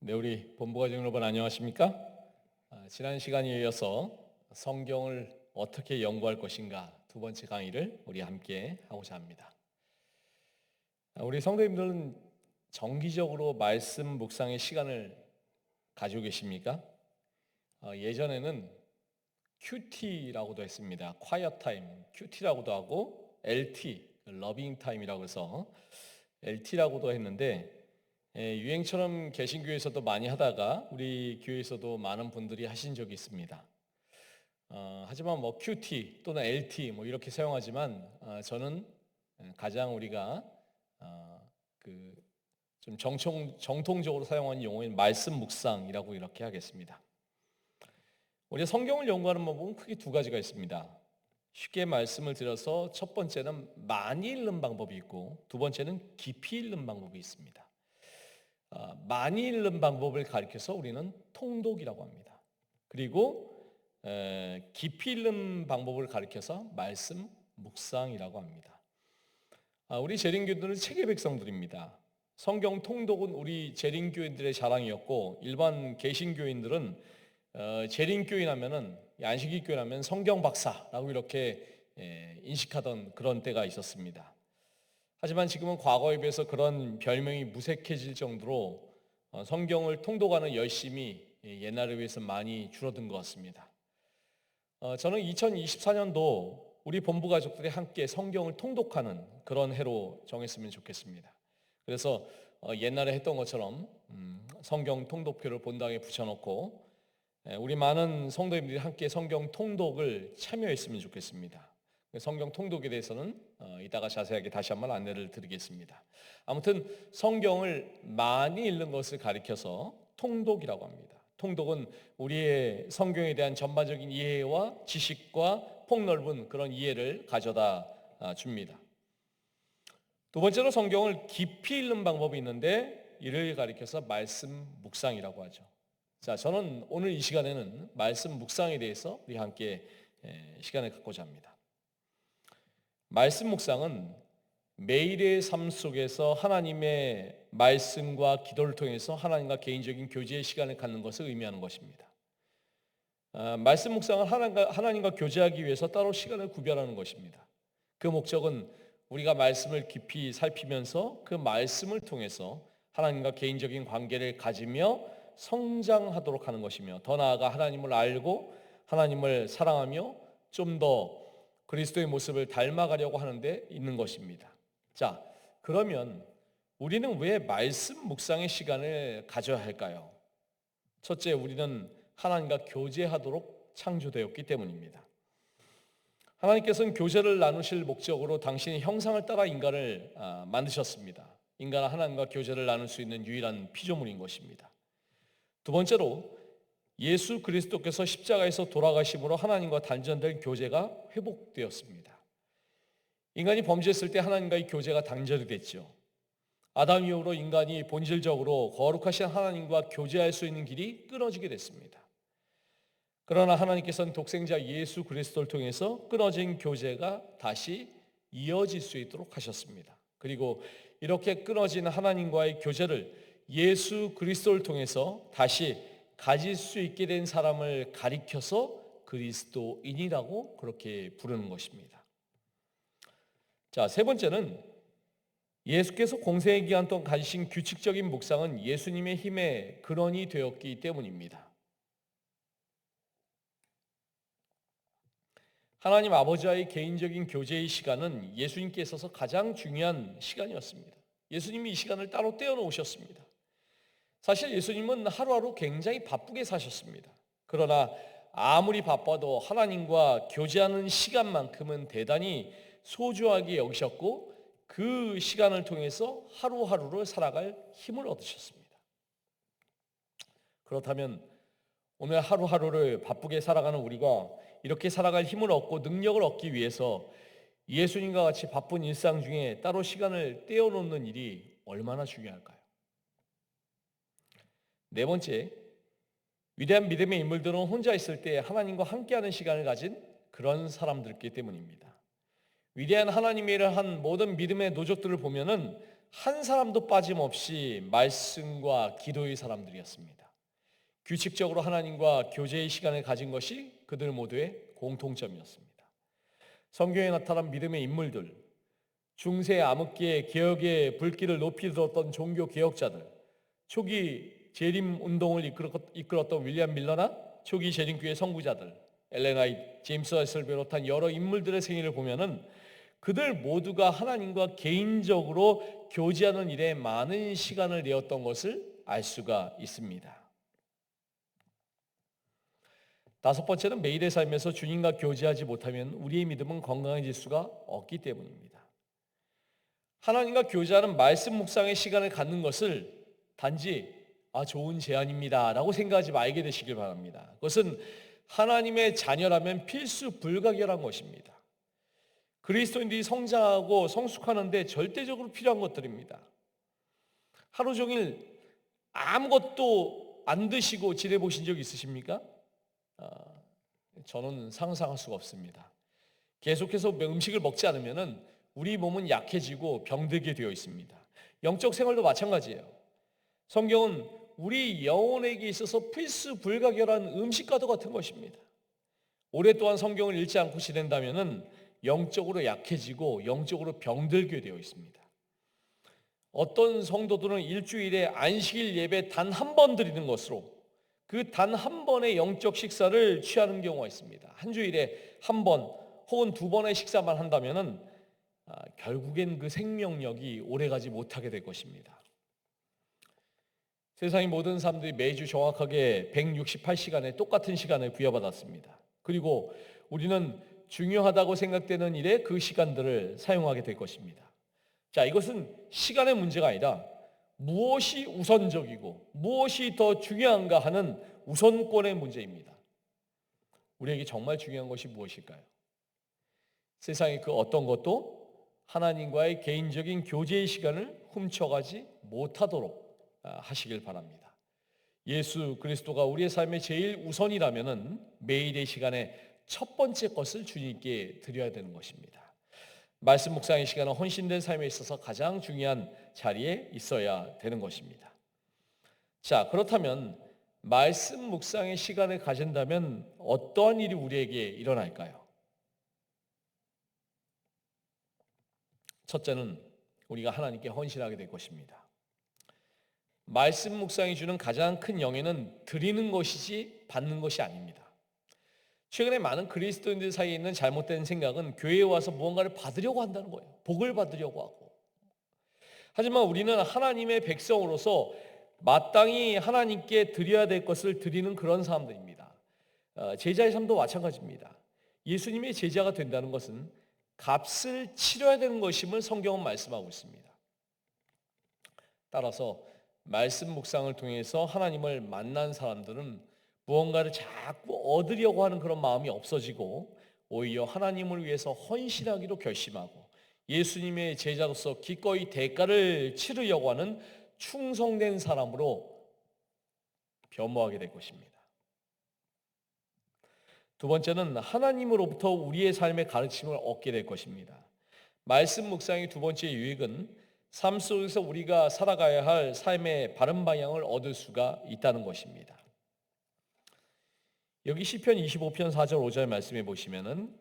네, 우리 본부가족 여러분 안녕하십니까? 지난 시간에 이어서 성경을 어떻게 연구할 것인가 두 번째 강의를 우리 함께 하고자 합니다. 우리 성도님들은 정기적으로 말씀 묵상의 시간을 가지고 계십니까? 예전에는 QT라고도 했습니다. quiet time, QT라고도 하고 LT, 러빙 타임이라고 해서 LT라고도 했는데 유행처럼 개신교에서도 많이 하다가 우리 교회에서도 많은 분들이 하신 적이 있습니다. 하지만 뭐 QT 또는 LT 뭐 이렇게 사용하지만 저는 가장 우리가 좀 정통적으로 사용하는 용어인 말씀 묵상이라고 이렇게 하겠습니다. 우리 성경을 연구하는 방법은 크게 두 가지가 있습니다. 쉽게 말씀을 드려서 첫 번째는 많이 읽는 방법이 있고 두 번째는 깊이 읽는 방법이 있습니다. 많이 읽는 방법을 가리켜서 우리는 통독이라고 합니다. 그리고 깊이 읽는 방법을 가리켜서 말씀 묵상이라고 합니다. 우리 재림교인들은 체계 백성들입니다. 성경 통독은 우리 재림교인들의 자랑이었고 일반 개신교인들은 재림교인 하면은 안식일 교인 하면 성경 박사라고 이렇게 인식하던 그런 때가 있었습니다. 하지만 지금은 과거에 비해서 그런 별명이 무색해질 정도로 성경을 통독하는 열심이 옛날에 비해서 많이 줄어든 것 같습니다. 저는 2024년도 우리 본부 가족들이 함께 성경을 통독하는 그런 해로 정했으면 좋겠습니다. 그래서 옛날에 했던 것처럼 성경 통독표를 본당에 붙여놓고 우리 많은 성도님들이 함께 성경 통독을 참여했으면 좋겠습니다. 성경 통독에 대해서는 이따가 자세하게 다시 한번 안내를 드리겠습니다. 아무튼 성경을 많이 읽는 것을 가리켜서 통독이라고 합니다. 통독은 우리의 성경에 대한 전반적인 이해와 지식과 폭넓은 그런 이해를 가져다 줍니다. 두 번째로 성경을 깊이 읽는 방법이 있는데 이를 가리켜서 말씀 묵상이라고 하죠. 자, 저는 오늘 이 시간에는 말씀 묵상에 대해서 우리 함께 시간을 갖고자 합니다. 말씀 묵상은 매일의 삶 속에서 하나님의 말씀과 기도를 통해서 하나님과 개인적인 교제의 시간을 갖는 것을 의미하는 것입니다. 말씀 묵상은 하나님과 교제하기 위해서 따로 시간을 구별하는 것입니다. 그 목적은 우리가 말씀을 깊이 살피면서 그 말씀을 통해서 하나님과 개인적인 관계를 가지며 성장하도록 하는 것이며 더 나아가 하나님을 알고 하나님을 사랑하며 좀더 그리스도의 모습을 닮아가려고 하는데 있는 것입니다. 자, 그러면 우리는 왜 말씀 묵상의 시간을 가져야 할까요? 첫째, 우리는 하나님과 교제하도록 창조되었기 때문입니다. 하나님께서는 교제를 나누실 목적으로 당신의 형상을 따라 인간을 만드셨습니다. 인간은 하나님과 교제를 나눌 수 있는 유일한 피조물인 것입니다. 두 번째로 예수 그리스도께서 십자가에서 돌아가심으로 하나님과 단절된 교제가 회복되었습니다. 인간이 범죄했을 때 하나님과의 교제가 단절이 됐죠. 아담 이후로 인간이 본질적으로 거룩하신 하나님과 교제할 수 있는 길이 끊어지게 됐습니다. 그러나 하나님께서는 독생자 예수 그리스도를 통해서 끊어진 교제가 다시 이어질 수 있도록 하셨습니다. 그리고 이렇게 끊어진 하나님과의 교제를 예수 그리스도를 통해서 다시 가질 수 있게 된 사람을 가리켜서 그리스도인이라고 그렇게 부르는 것입니다. 자, 세 번째는 예수께서 공생의 기간 동안 가지신 규칙적인 묵상은 예수님의 힘의 근원이 되었기 때문입니다. 하나님 아버지와의 개인적인 교제의 시간은 예수님께 있어서 가장 중요한 시간이었습니다. 예수님이 이 시간을 따로 떼어놓으셨습니다. 사실 예수님은 하루하루 굉장히 바쁘게 사셨습니다. 그러나 아무리 바빠도 하나님과 교제하는 시간만큼은 대단히 소중하게 여기셨고 그 시간을 통해서 하루하루를 살아갈 힘을 얻으셨습니다. 그렇다면 오늘 하루하루를 바쁘게 살아가는 우리가 이렇게 살아갈 힘을 얻고 능력을 얻기 위해서 예수님과 같이 바쁜 일상 중에 따로 시간을 떼어놓는 일이 얼마나 중요할까요? 네 번째, 위대한 믿음의 인물들은 혼자 있을 때 하나님과 함께하는 시간을 가진 그런 사람들이기 때문입니다. 위대한 하나님의 일을 한 모든 믿음의 노족들을 보면은 한 사람도 빠짐없이 말씀과 기도의 사람들이었습니다. 규칙적으로 하나님과 교제의 시간을 가진 것이 그들 모두의 공통점이었습니다. 성경에 나타난 믿음의 인물들, 중세 암흑기에 개혁의 불길을 높이 들었던 종교 개혁자들, 초기 재림 운동을 이끌었던 윌리엄 밀러나 초기 재림교회 선구자들, 엘렌 화이트, 제임스 웨슬을 비롯한 여러 인물들의 생애를 보면은 그들 모두가 하나님과 개인적으로 교제하는 일에 많은 시간을 내었던 것을 알 수가 있습니다. 다섯 번째는 매일의 삶에서 주님과 교제하지 못하면 우리의 믿음은 건강해질 수가 없기 때문입니다. 하나님과 교제하는 말씀 묵상의 시간을 갖는 것을 단지 좋은 제안입니다 라고 생각하지 말게 되시길 바랍니다. 그것은 하나님의 자녀라면 필수 불가결한 것입니다. 그리스도인들이 성장하고 성숙하는 데 절대적으로 필요한 것들입니다. 하루 종일 아무것도 안 드시고 지내보신 적 있으십니까? 저는 상상할 수가 없습니다. 계속해서 음식을 먹지 않으면 우리 몸은 약해지고 병들게 되어 있습니다. 영적 생활도 마찬가지예요. 성경은 우리 영혼에게 있어서 필수 불가결한 음식과도 같은 것입니다. 오랫동안 성경을 읽지 않고 지낸다면 영적으로 약해지고 영적으로 병들게 되어 있습니다. 어떤 성도들은 일주일에 안식일 예배 단 한 번 드리는 것으로 그 단 한 번의 영적 식사를 취하는 경우가 있습니다. 한 주일에 한 번 혹은 두 번의 식사만 한다면 결국엔 그 생명력이 오래가지 못하게 될 것입니다. 세상의 모든 사람들이 매주 정확하게 168시간의 똑같은 시간을 부여받았습니다. 그리고 우리는 중요하다고 생각되는 일에 그 시간들을 사용하게 될 것입니다. 자, 이것은 시간의 문제가 아니라 무엇이 우선적이고 무엇이 더 중요한가 하는 우선권의 문제입니다. 우리에게 정말 중요한 것이 무엇일까요? 세상의 그 어떤 것도 하나님과의 개인적인 교제의 시간을 훔쳐가지 못하도록 하시길 바랍니다. 예수 그리스도가 우리의 삶의 제일 우선이라면 매일의 시간에 첫 번째 것을 주님께 드려야 되는 것입니다. 말씀 묵상의 시간은 헌신된 삶에 있어서 가장 중요한 자리에 있어야 되는 것입니다. 자, 그렇다면 말씀 묵상의 시간을 가진다면 어떠한 일이 우리에게 일어날까요? 첫째는 우리가 하나님께 헌신하게 될 것입니다. 말씀 묵상이 주는 가장 큰 영예는 드리는 것이지 받는 것이 아닙니다. 최근에 많은 그리스도인들 사이에 있는 잘못된 생각은 교회에 와서 무언가를 받으려고 한다는 거예요. 복을 받으려고 하고. 하지만 우리는 하나님의 백성으로서 마땅히 하나님께 드려야 될 것을 드리는 그런 사람들입니다. 제자의 삶도 마찬가지입니다. 예수님의 제자가 된다는 것은 값을 치러야 되는 것임을 성경은 말씀하고 있습니다. 따라서 말씀 묵상을 통해서 하나님을 만난 사람들은 무언가를 자꾸 얻으려고 하는 그런 마음이 없어지고 오히려 하나님을 위해서 헌신하기로 결심하고 예수님의 제자로서 기꺼이 대가를 치르려고 하는 충성된 사람으로 변모하게 될 것입니다. 두 번째는 하나님으로부터 우리의 삶의 가르침을 얻게 될 것입니다. 말씀 묵상의 두 번째 유익은 삶 속에서 우리가 살아가야 할 삶의 바른 방향을 얻을 수가 있다는 것입니다. 여기 시편 25편 4절 5절 말씀해 보시면은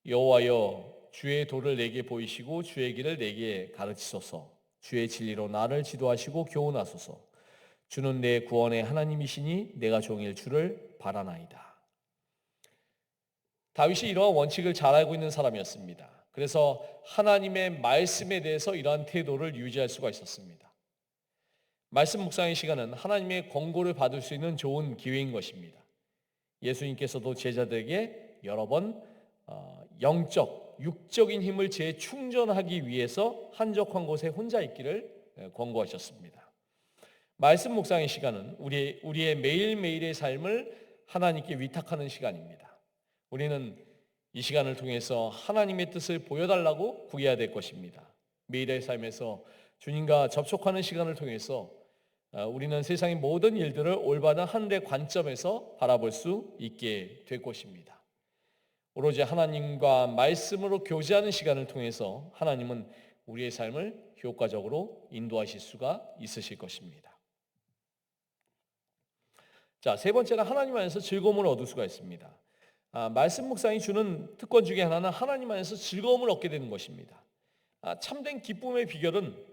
여호와여 주의 도를 내게 보이시고 주의 길을 내게 가르치소서. 주의 진리로 나를 지도하시고 교훈하소서. 주는 내 구원의 하나님이시니 내가 종일 주를 바라나이다. 다윗이 이러한 원칙을 잘 알고 있는 사람이었습니다. 그래서 하나님의 말씀에 대해서 이러한 태도를 유지할 수가 있었습니다. 말씀 묵상의 시간은 하나님의 권고를 받을 수 있는 좋은 기회인 것입니다. 예수님께서도 제자들에게 여러 번 영적, 육적인 힘을 재충전하기 위해서 한적한 곳에 혼자 있기를 권고하셨습니다. 말씀 묵상의 시간은 우리의 매일매일의 삶을 하나님께 위탁하는 시간입니다. 우리는 이 시간을 통해서 하나님의 뜻을 보여달라고 구해야 될 것입니다. 매일의 삶에서 주님과 접촉하는 시간을 통해서 우리는 세상의 모든 일들을 올바른 하늘의 관점에서 바라볼 수 있게 될 것입니다. 오로지 하나님과 말씀으로 교제하는 시간을 통해서 하나님은 우리의 삶을 효과적으로 인도하실 수가 있으실 것입니다. 자, 세 번째는 하나님 안에서 즐거움을 얻을 수가 있습니다. 말씀 묵상이 주는 특권 중에 하나는 하나님 안에서 즐거움을 얻게 되는 것입니다. 참된 기쁨의 비결은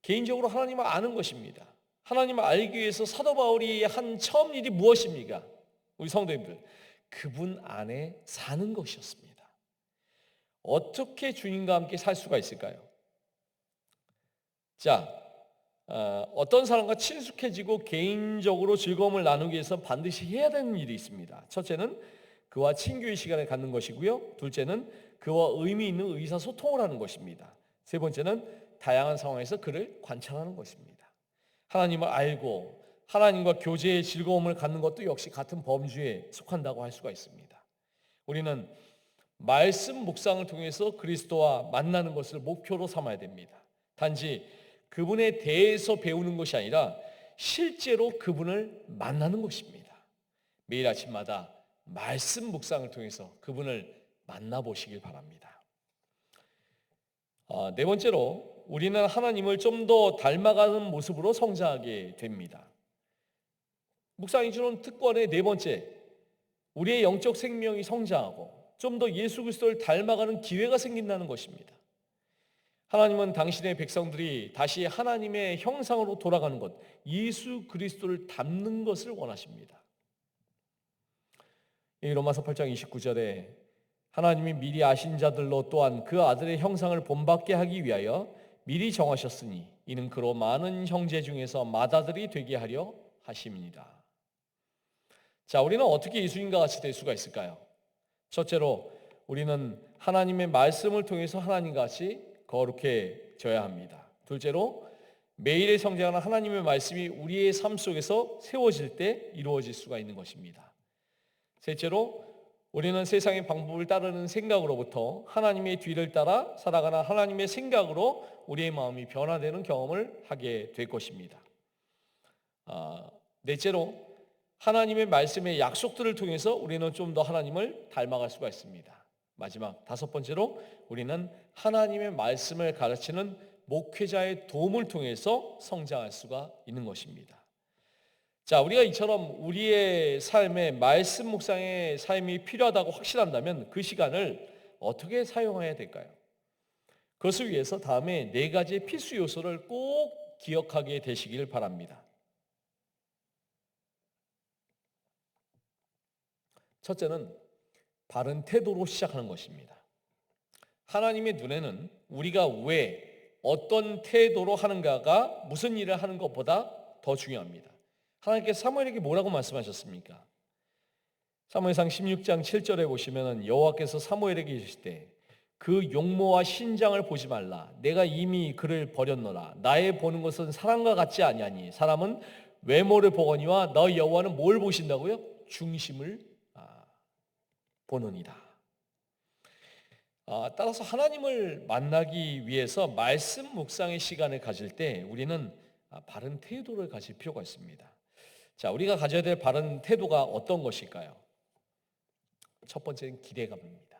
개인적으로 하나님을 아는 것입니다. 하나님을 알기 위해서 사도 바울이 한 처음 일이 무엇입니까? 우리 성도님들, 그분 안에 사는 것이었습니다. 어떻게 주님과 함께 살 수가 있을까요? 자, 어떤 사람과 친숙해지고 개인적으로 즐거움을 나누기 위해서 반드시 해야 되는 일이 있습니다. 첫째는 그와 친교의 시간을 갖는 것이고요. 둘째는 그와 의미 있는 의사소통을 하는 것입니다. 세 번째는 다양한 상황에서 그를 관찰하는 것입니다. 하나님을 알고 하나님과 교제의 즐거움을 갖는 것도 역시 같은 범주에 속한다고 할 수가 있습니다. 우리는 말씀 묵상을 통해서 그리스도와 만나는 것을 목표로 삼아야 됩니다. 단지 그분에 대해서 배우는 것이 아니라 실제로 그분을 만나는 것입니다. 매일 아침마다 말씀 묵상을 통해서 그분을 만나보시길 바랍니다. 네 번째로 우리는 하나님을 좀 더 닮아가는 모습으로 성장하게 됩니다. 묵상이 주는 특권의 네 번째, 우리의 영적 생명이 성장하고 좀 더 예수 그리스도를 닮아가는 기회가 생긴다는 것입니다. 하나님은 당신의 백성들이 다시 하나님의 형상으로 돌아가는 것, 예수 그리스도를 닮는 것을 원하십니다. 로마서 8장 29절에 하나님이 미리 아신 자들로 또한 그 아들의 형상을 본받게 하기 위하여 미리 정하셨으니 이는 그로 많은 형제 중에서 맏아들이 되게 하려 하심이니라. 자, 우리는 어떻게 예수님과 같이 될 수가 있을까요? 첫째로 우리는 하나님의 말씀을 통해서 하나님과 같이 거룩해져야 합니다. 둘째로 매일의 성장하는 하나님의 말씀이 우리의 삶 속에서 세워질 때 이루어질 수가 있는 것입니다. 셋째로 우리는 세상의 방법을 따르는 생각으로부터 하나님의 뒤를 따라 살아가는 하나님의 생각으로 우리의 마음이 변화되는 경험을 하게 될 것입니다. 넷째로 하나님의 말씀의 약속들을 통해서 우리는 좀 더 하나님을 닮아갈 수가 있습니다. 마지막 다섯 번째로 우리는 하나님의 말씀을 가르치는 목회자의 도움을 통해서 성장할 수가 있는 것입니다. 자, 우리가 이처럼 우리의 삶에 말씀 묵상의 삶이 필요하다고 확신한다면 그 시간을 어떻게 사용해야 될까요? 그것을 위해서 다음에 네 가지의 필수 요소를 꼭 기억하게 되시길 바랍니다. 첫째는 바른 태도로 시작하는 것입니다. 하나님의 눈에는 우리가 왜 어떤 태도로 하는가가 무슨 일을 하는 것보다 더 중요합니다. 하나님께서 사무엘에게 뭐라고 말씀하셨습니까? 사무엘상 16장 7절에 보시면 여호와께서 사무엘에게 이르실 때 그 용모와 신장을 보지 말라. 내가 이미 그를 버렸노라. 나의 보는 것은 사람과 같지 아니하니 사람은 외모를 보거니와 너 여호와는 뭘 보신다고요? 중심을 보느니라. 따라서 하나님을 만나기 위해서 말씀 묵상의 시간을 가질 때 우리는 바른 태도를 가질 필요가 있습니다. 자, 우리가 가져야 될 바른 태도가 어떤 것일까요? 첫 번째는 기대감입니다.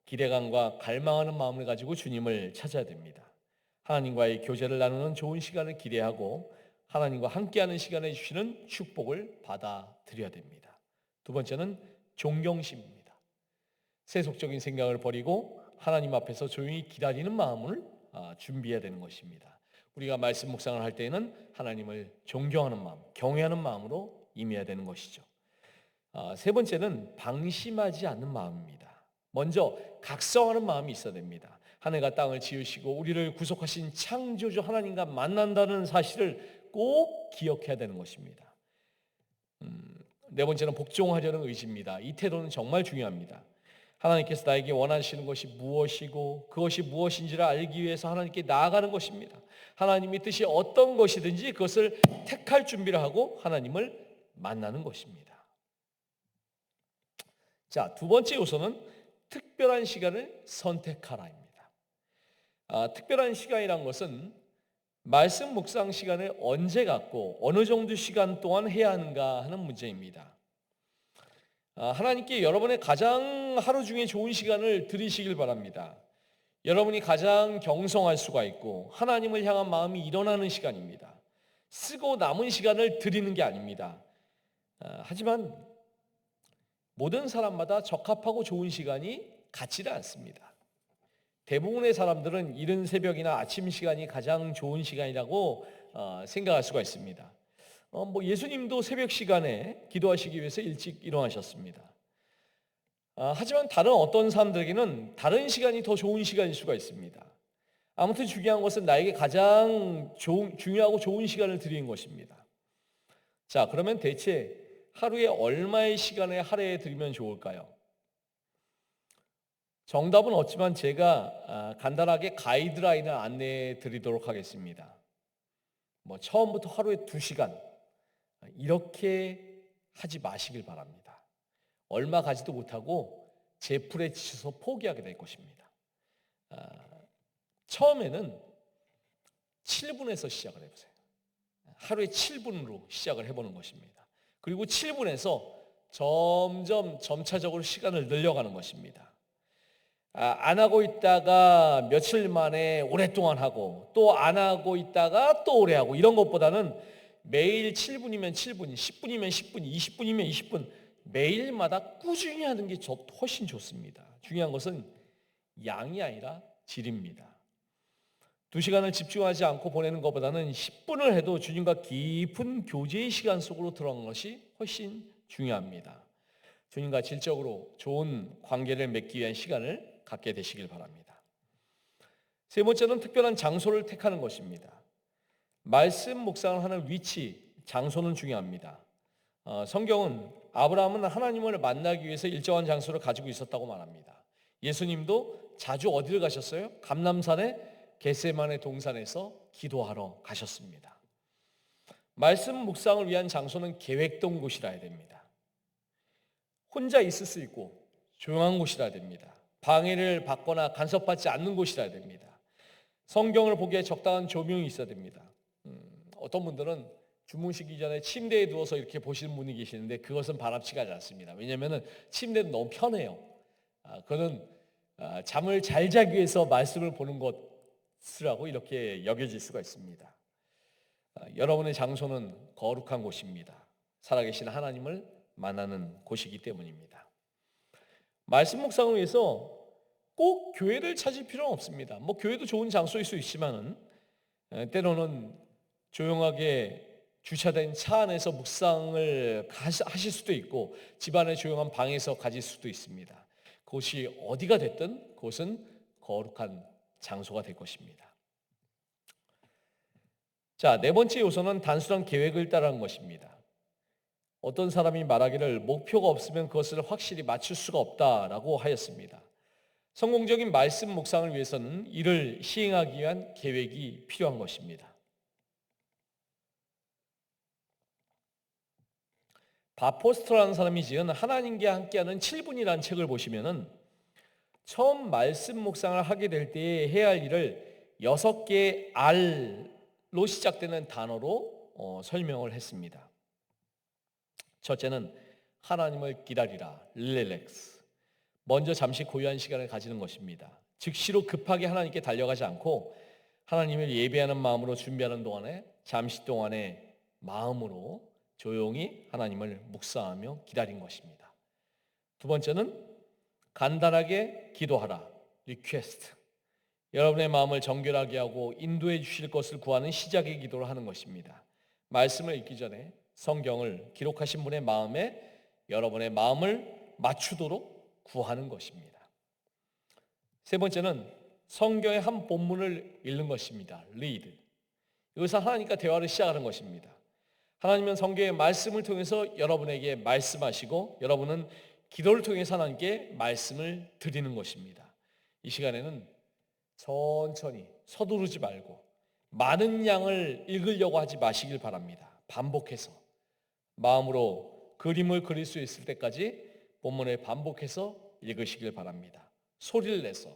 기대감과 갈망하는 마음을 가지고 주님을 찾아야 됩니다. 하나님과의 교제를 나누는 좋은 시간을 기대하고 하나님과 함께하는 시간을 주시는 축복을 받아들여야 됩니다. 두 번째는 존경심입니다. 세속적인 생각을 버리고 하나님 앞에서 조용히 기다리는 마음을 준비해야 되는 것입니다. 우리가 말씀 묵상을 할 때에는 하나님을 존경하는 마음, 경외하는 마음으로 임해야 되는 것이죠. 세 번째는 방심하지 않는 마음입니다. 먼저 각성하는 마음이 있어야 됩니다. 하늘과 땅을 지으시고 우리를 구속하신 창조주 하나님과 만난다는 사실을 꼭 기억해야 되는 것입니다. 네 번째는 복종하려는 의지입니다. 이 태도는 정말 중요합니다. 하나님께서 나에게 원하시는 것이 무엇이고 그것이 무엇인지를 알기 위해서 하나님께 나아가는 것입니다. 하나님의 뜻이 어떤 것이든지 그것을 택할 준비를 하고 하나님을 만나는 것입니다. 자, 두 번째 요소는 특별한 시간을 선택하라입니다. 특별한 시간이란 것은 말씀 묵상 시간을 언제 갖고 어느 정도 시간 동안 해야 하는가 하는 문제입니다. 하나님께 여러분의 가장 하루 중에 좋은 시간을 드리시길 바랍니다. 여러분이 가장 경성할 수가 있고 하나님을 향한 마음이 일어나는 시간입니다. 쓰고 남은 시간을 드리는 게 아닙니다. 하지만 모든 사람마다 적합하고 좋은 시간이 같지는 않습니다. 대부분의 사람들은 이른 새벽이나 아침 시간이 가장 좋은 시간이라고 생각할 수가 있습니다. 예수님도 새벽 시간에 기도하시기 위해서 일찍 일어나셨습니다. 하지만 다른 어떤 사람들에게는 다른 시간이 더 좋은 시간일 수가 있습니다. 아무튼 중요한 것은 나에게 가장 중요하고 좋은 시간을 드리는 것입니다. 자, 그러면 대체 하루에 얼마의 시간을 할애해 드리면 좋을까요? 정답은 없지만 제가 간단하게 가이드라인을 안내해 드리도록 하겠습니다. 처음부터 하루에 2시간 이렇게 하지 마시길 바랍니다. 얼마 가지도 못하고 제풀에 지쳐서 포기하게 될 것입니다. 처음에는 7분에서 시작을 해보세요. 하루에 7분으로 시작을 해보는 것입니다. 그리고 7분에서 점차적으로 시간을 늘려가는 것입니다. 안 하고 있다가 며칠 만에 오랫동안 하고 또 안 하고 있다가 또 오래 하고 이런 것보다는 매일 7분이면 7분, 10분이면 10분, 20분이면 20분 매일마다 꾸준히 하는 게 훨씬 좋습니다. 중요한 것은 양이 아니라 질입니다. 2시간을 집중하지 않고 보내는 것보다는 10분을 해도 주님과 깊은 교제의 시간 속으로 들어간 것이 훨씬 중요합니다. 주님과 질적으로 좋은 관계를 맺기 위한 시간을 갖게 되시길 바랍니다. 세 번째는 특별한 장소를 택하는 것입니다. 말씀 묵상을 하는 위치, 장소는 중요합니다. 성경은 아브라함은 하나님을 만나기 위해서 일정한 장소를 가지고 있었다고 말합니다. 예수님도 자주 어디를 가셨어요? 감람산의 겟세마네 동산에서 기도하러 가셨습니다. 말씀 묵상을 위한 장소는 계획된 곳이라야 됩니다. 혼자 있을 수 있고 조용한 곳이라야 됩니다. 방해를 받거나 간섭받지 않는 곳이라야 됩니다. 성경을 보기에 적당한 조명이 있어야 됩니다. 어떤 분들은 주무시기 전에 침대에 누워서 이렇게 보시는 분이 계시는데 그것은 바람직하지 않습니다. 왜냐하면 침대는 너무 편해요. 그거는 잠을 잘 자기 위해서 말씀을 보는 것이라고 이렇게 여겨질 수가 있습니다. 여러분의 장소는 거룩한 곳입니다. 살아계신 하나님을 만나는 곳이기 때문입니다. 말씀 묵상을 위해서 꼭 교회를 찾을 필요는 없습니다. 교회도 좋은 장소일 수 있지만은 때로는 조용하게 주차된 차 안에서 묵상을 하실 수도 있고 집안의 조용한 방에서 가질 수도 있습니다. 그것이 어디가 됐든 그것은 거룩한 장소가 될 것입니다. 자, 네 번째 요소는 단순한 계획을 따르는 것입니다. 어떤 사람이 말하기를 목표가 없으면 그것을 확실히 맞출 수가 없다라고 하였습니다. 성공적인 말씀 묵상을 위해서는 이를 시행하기 위한 계획이 필요한 것입니다. 바포스터라는 사람이 지은 하나님께 함께하는 7분이라는 책을 보시면은 처음 말씀 묵상을 하게 될 때 해야 할 일을 6개의 R로 시작되는 단어로 설명을 했습니다. 첫째는 하나님을 기다리라, 릴렉스. 먼저 잠시 고요한 시간을 가지는 것입니다. 즉시로 급하게 하나님께 달려가지 않고 하나님을 예배하는 마음으로 준비하는 동안에 잠시 동안의 마음으로 조용히 하나님을 묵상하며 기다린 것입니다. 두 번째는 간단하게 기도하라, 리퀘스트. 여러분의 마음을 정결하게 하고 인도해 주실 것을 구하는 시작의 기도를 하는 것입니다. 말씀을 읽기 전에 성경을 기록하신 분의 마음에 여러분의 마음을 맞추도록 구하는 것입니다. 세 번째는 성경의 한 본문을 읽는 것입니다. read. 여기서 하나님과 대화를 시작하는 것입니다. 하나님은 성경의 말씀을 통해서 여러분에게 말씀하시고 여러분은 기도를 통해서 하나님께 말씀을 드리는 것입니다. 이 시간에는 천천히 서두르지 말고 많은 양을 읽으려고 하지 마시길 바랍니다. 반복해서 마음으로 그림을 그릴 수 있을 때까지 본문을 반복해서 읽으시길 바랍니다. 소리를 내서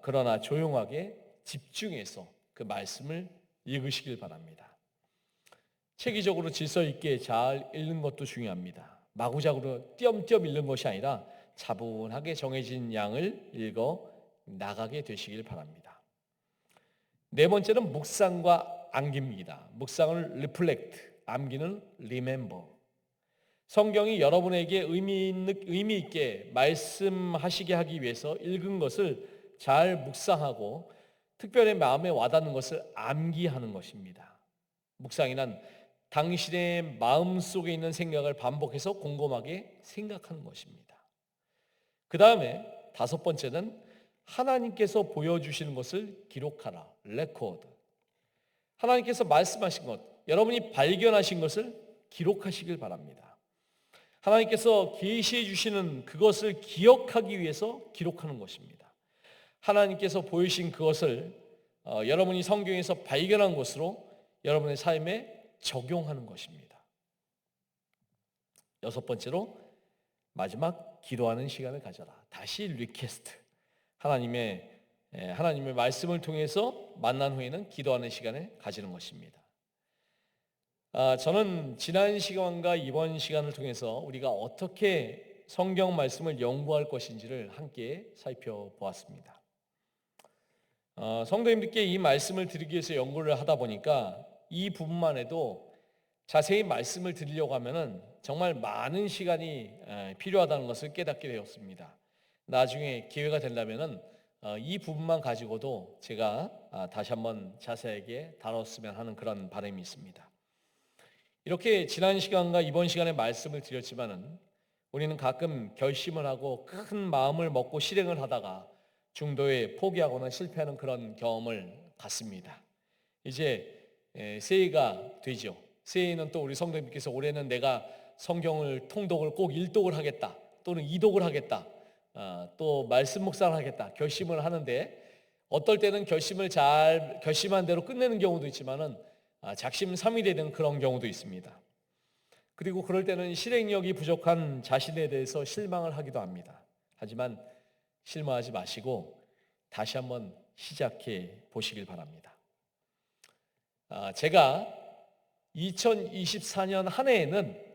그러나 조용하게 집중해서 그 말씀을 읽으시길 바랍니다. 체계적으로 질서 있게 잘 읽는 것도 중요합니다. 마구잡이로 띄엄띄엄 읽는 것이 아니라 차분하게 정해진 양을 읽어 나가게 되시길 바랍니다. 네 번째는 묵상과 암기입니다. 묵상을 reflect, 암기는 remember. 성경이 여러분에게 의미 있게 말씀하시게 하기 위해서 읽은 것을 잘 묵상하고 특별히 마음에 와닿는 것을 암기하는 것입니다. 묵상이란 당신의 마음속에 있는 생각을 반복해서 곰곰하게 생각하는 것입니다. 그 다음에 다섯 번째는 하나님께서 보여주시는 것을 기록하라, 레코드. 하나님께서 말씀하신 것, 여러분이 발견하신 것을 기록하시길 바랍니다. 하나님께서 계시해 주시는 그것을 기억하기 위해서 기록하는 것입니다. 하나님께서 보이신 그것을 여러분이 성경에서 발견한 것으로 여러분의 삶에 적용하는 것입니다. 여섯 번째로 마지막 기도하는 시간을 가져라. 다시 리퀘스트. 하나님의 말씀을 통해서 만난 후에는 기도하는 시간을 가지는 것입니다. 저는 지난 시간과 이번 시간을 통해서 우리가 어떻게 성경 말씀을 연구할 것인지를 함께 살펴보았습니다. 성도님들께 이 말씀을 드리기 위해서 연구를 하다 보니까 이 부분만 해도 자세히 말씀을 드리려고 하면은 정말 많은 시간이 필요하다는 것을 깨닫게 되었습니다. 나중에 기회가 된다면은 이 부분만 가지고도 제가 다시 한번 자세하게 다뤘으면 하는 그런 바람이 있습니다. 이렇게 지난 시간과 이번 시간에 말씀을 드렸지만은 우리는 가끔 결심을 하고 큰 마음을 먹고 실행을 하다가 중도에 포기하거나 실패하는 그런 경험을 갖습니다. 이제 새해가 되죠. 새해에는 또 우리 성도님께서 올해는 내가 성경을 통독을 꼭 1독을 하겠다 또는 2독을 하겠다 또 말씀 묵상을 하겠다 결심을 하는데 어떨 때는 결심한 대로 끝내는 경우도 있지만은 작심삼일이 되는 그런 경우도 있습니다. 그리고 그럴 때는 실행력이 부족한 자신에 대해서 실망을 하기도 합니다. 하지만 실망하지 마시고 다시 한번 시작해 보시길 바랍니다. 제가 2024년 한 해에는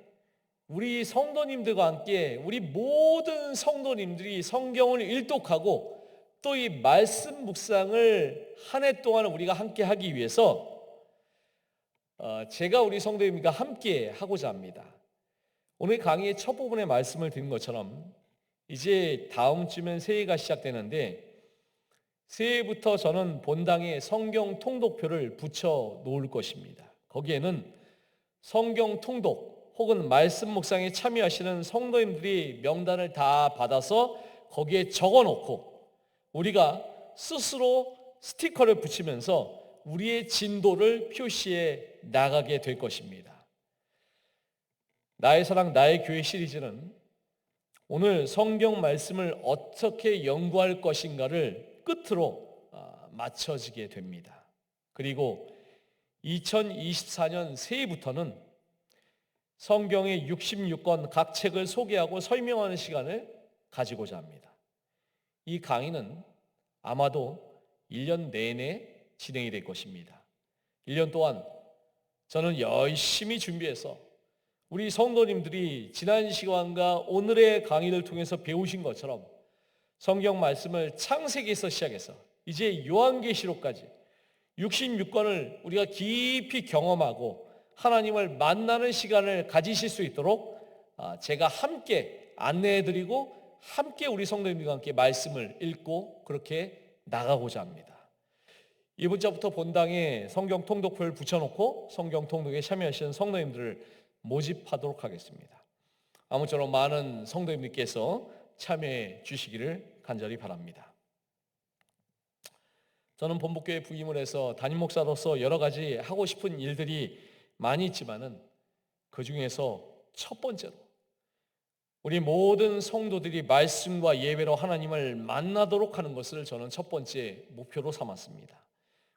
우리 성도님들과 함께 우리 모든 성도님들이 성경을 일독하고 또 이 말씀 묵상을 한 해 동안 우리가 함께 하기 위해서 제가 우리 성도님과 함께 하고자 합니다. 오늘 강의의 첫 부분에 말씀을 드린 것처럼 이제 다음 주면 새해가 시작되는데 새해부터 저는 본당에 성경 통독표를 붙여 놓을 것입니다. 거기에는 성경 통독 혹은 말씀 묵상에 참여하시는 성도님들이 명단을 다 받아서 거기에 적어 놓고 우리가 스스로 스티커를 붙이면서 우리의 진도를 표시해 나가게 될 것입니다. 나의 사랑 나의 교회 시리즈는 오늘 성경 말씀을 어떻게 연구할 것인가를 끝으로 맞춰지게 됩니다. 그리고 2024년 새해부터는 성경의 66권 각 책을 소개하고 설명하는 시간을 가지고자 합니다. 이 강의는 아마도 1년 내내 진행이 될 것입니다. 1년 동안 저는 열심히 준비해서 우리 성도님들이 지난 시간과 오늘의 강의를 통해서 배우신 것처럼 성경 말씀을 창세기에서 시작해서 이제 요한계시록까지 66권을 우리가 깊이 경험하고 하나님을 만나는 시간을 가지실 수 있도록 제가 함께 안내해드리고 함께 우리 성도님들과 함께 말씀을 읽고 그렇게 나가고자 합니다. 이번 주부터 본당에 성경 통독표를 붙여놓고 성경 통독에 참여하시는 성도님들을 모집하도록 하겠습니다. 아무쪼록 많은 성도님들께서 참여해 주시기를 간절히 바랍니다. 저는 본북교회 부임을 해서 담임 목사로서 여러 가지 하고 싶은 일들이 많이 있지만은 그 중에서 첫 번째로 우리 모든 성도들이 말씀과 예배로 하나님을 만나도록 하는 것을 저는 첫 번째 목표로 삼았습니다.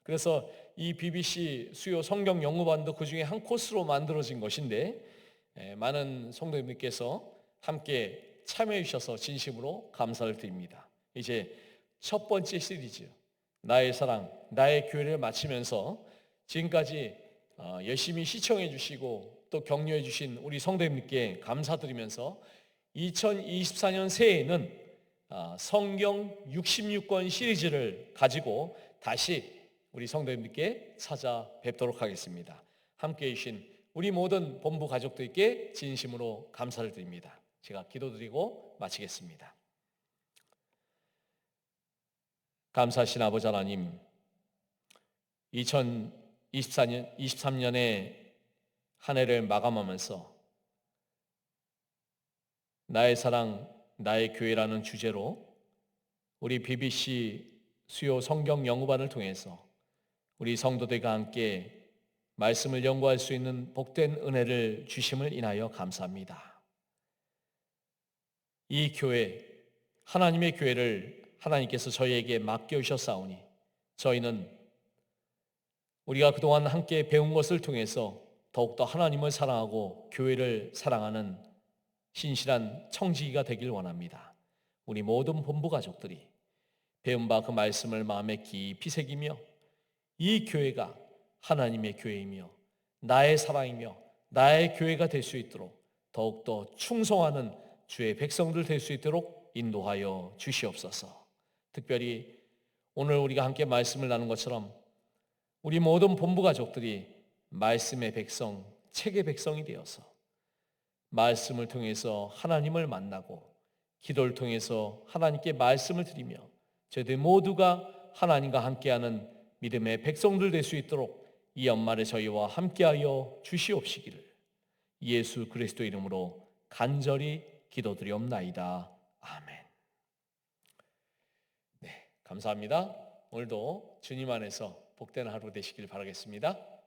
그래서 이 BBC 수요 성경 연구반도 그 중에 한 코스로 만들어진 것인데 많은 성도님들께서 함께 참여해 주셔서 진심으로 감사를 드립니다. 이제 첫 번째 시리즈 나의 사랑, 나의 교회를 마치면서 지금까지 열심히 시청해 주시고 또 격려해 주신 우리 성도님들께 감사드리면서 2024년 새해에는 성경 66권 시리즈를 가지고 다시 우리 성도님들께 찾아뵙도록 하겠습니다. 함께해 주신 우리 모든 본부 가족들께 진심으로 감사를 드립니다. 제가 기도드리고 마치겠습니다. 감사하신 아버지 하나님, 2023년의 한 해를 마감하면서 나의 사랑, 나의 교회라는 주제로 우리 BBC 수요 성경 연구반을 통해서 우리 성도들과 함께 말씀을 연구할 수 있는 복된 은혜를 주심을 인하여 감사합니다. 이 교회, 하나님의 교회를 하나님께서 저희에게 맡겨주셨사오니 저희는 우리가 그동안 함께 배운 것을 통해서 더욱더 하나님을 사랑하고 교회를 사랑하는 신실한 청지기가 되길 원합니다. 우리 모든 본부 가족들이 배운 바 그 말씀을 마음에 깊이 새기며 이 교회가 하나님의 교회이며 나의 사랑이며 나의 교회가 될 수 있도록 더욱더 충성하는 주의 백성들 될 수 있도록 인도하여 주시옵소서. 특별히 오늘 우리가 함께 말씀을 나눈 것처럼 우리 모든 본부 가족들이 말씀의 백성, 책의 백성이 되어서 말씀을 통해서 하나님을 만나고 기도를 통해서 하나님께 말씀을 드리며 저희들 모두가 하나님과 함께하는 믿음의 백성들 될 수 있도록 이 연말에 저희와 함께하여 주시옵시기를 예수 그리스도 이름으로 간절히 기도드리옵나이다. 아멘. 네, 감사합니다. 오늘도 주님 안에서 복된 하루 되시길 바라겠습니다.